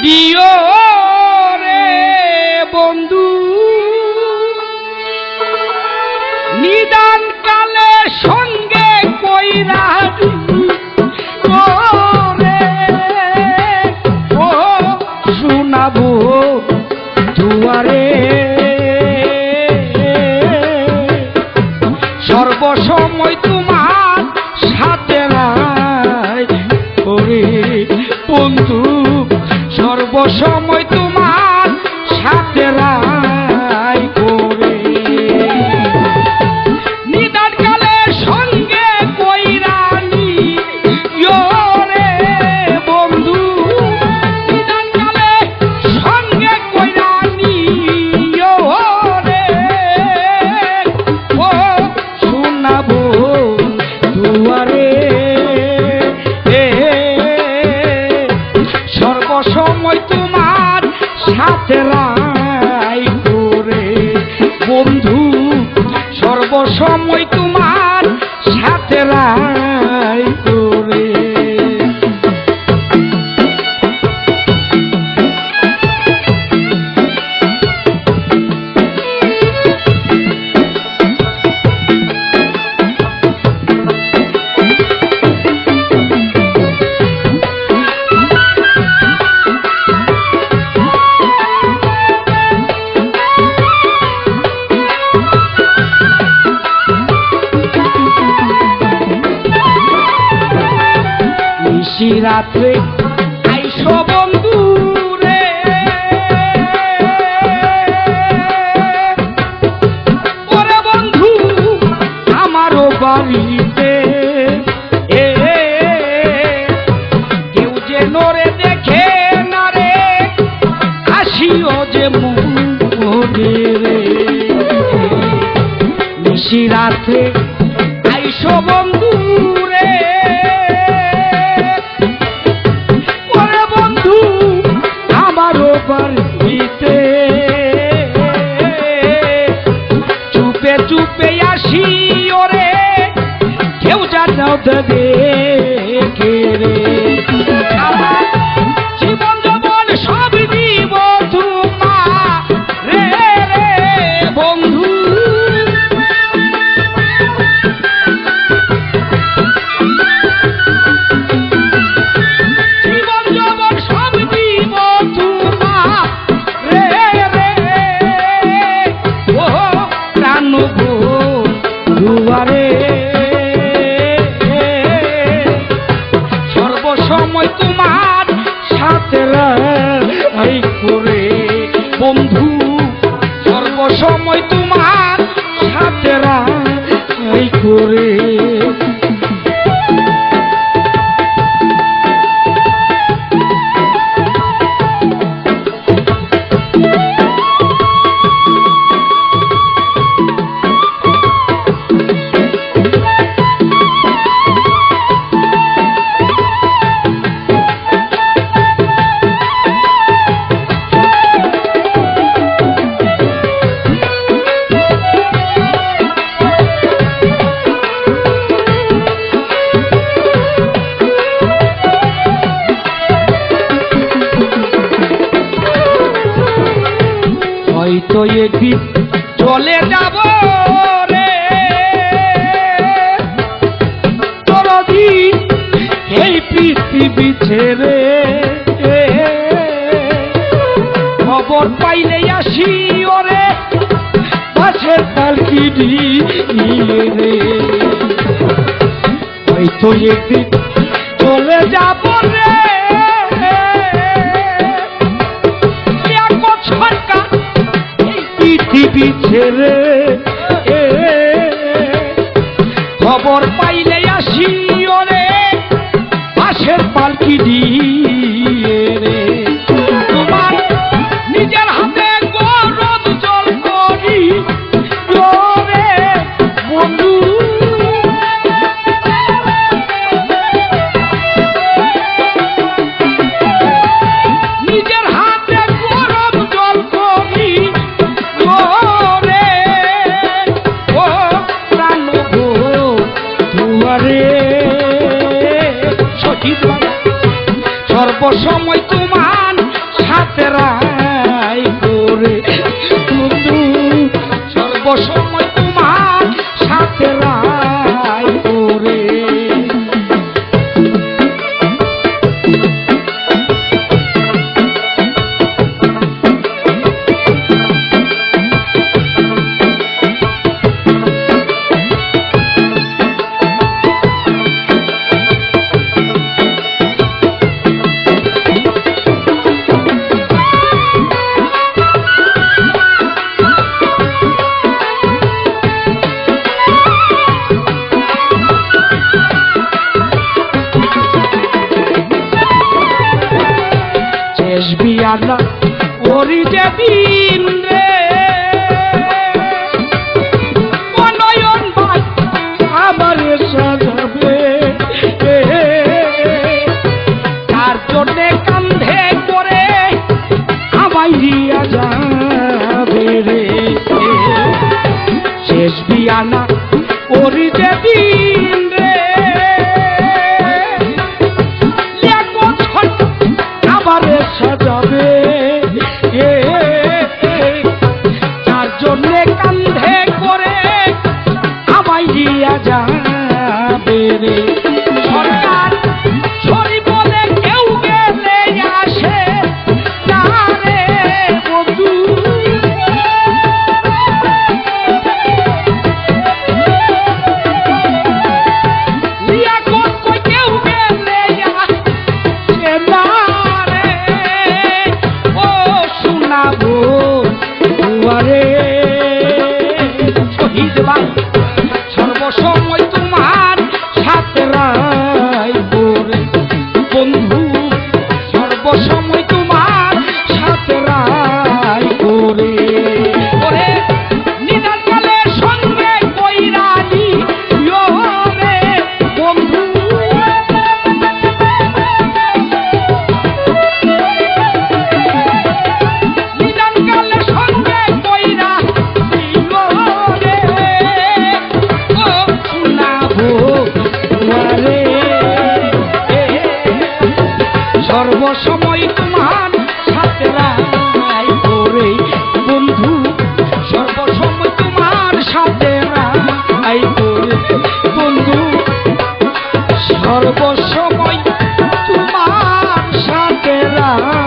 দিও রে বন্ধু নিদান কালে সঙ্গে কইরা রে ও শোনাবো দুয়ারে সর্বসময় তোমার সাথে নাই ওরে বন্ধু সর্বসময় তোমার সাথে নাই করে নিদান কালে সঙ্গে কইরানি রে বন্ধু নিদান কালে সঙ্গে কইরানি রে ও শোনাবো দুয়ারে সর্বসময় তোমার সাথে রাই করে বন্ধু সর্বসময় তোমার সাথে রাই করে রাত্রে আইসো বন্ধু রে ওরে বন্ধু আমারও বাড়িতে কেউ যে নরে দেখে না রে আসিও যে মনে রে নিশি রাত্রে আইসো বন্ধু রে বাড়িতে চুপে চুপে আসি ওরে কেউ জানাও দেখে রে আমার জীবন যৌবন সব দিব তোমার রে রে বন্ধু জীবন যৌবন সব দিব দুয়ারে সর্বসময় তোমার সাথে রাই করে বন্ধু সর্বসময় তোমার সাথে রাই করে হয়তো একদিন চলে যাব রে চিরদিন এই পৃথিবী ছেড়ে খবর পাইলে আসি ওরে পাশের পালকি নিয়ে রে হয়তো একদিন চলে যাব রে পৃথিবী ছেড়ে খবর পাইলে আসি ওরে পাশের পালকি দিয়ে রে তোমার নিজের হাতে গরম জল করি রে বন্ধু নিজের হাতে গরম জল করি সর্বসময় তোমার সাথে রাই করে বন্ধু সর্বসময় তোমার সাথে রাই করে। বিয়ানা ওরি যে দিন রে নয়ন ভাই আমার সাজাবে তার জন্য কান্ধে করে আমায় দিয়া যাবে রে শেষ বিয়ানা ওরি যে দিন রে আমারে সাজাবে তার জন্য কান্ধে করে আমায় দিয়া যাবে রে সরকার ছড়ি বলে কেউ গেলে আসে না রে বন্ধু লিয়াকত কই কেউ গেলে আসে না শহীদ ভাই সর্বসময় তোমার সাথে রাই করে বন্ধু সর্বসময় তোমার সাথে রাই করে ওরে নিদান কালে সঙ্গে কইরানি রে বন্ধু সর্বসময় তোমার সাথে রাই করে বন্ধু সর্বসময় তোমার সাথে রাই করে বন্ধু সর্বসময় তোমার সাথে রাই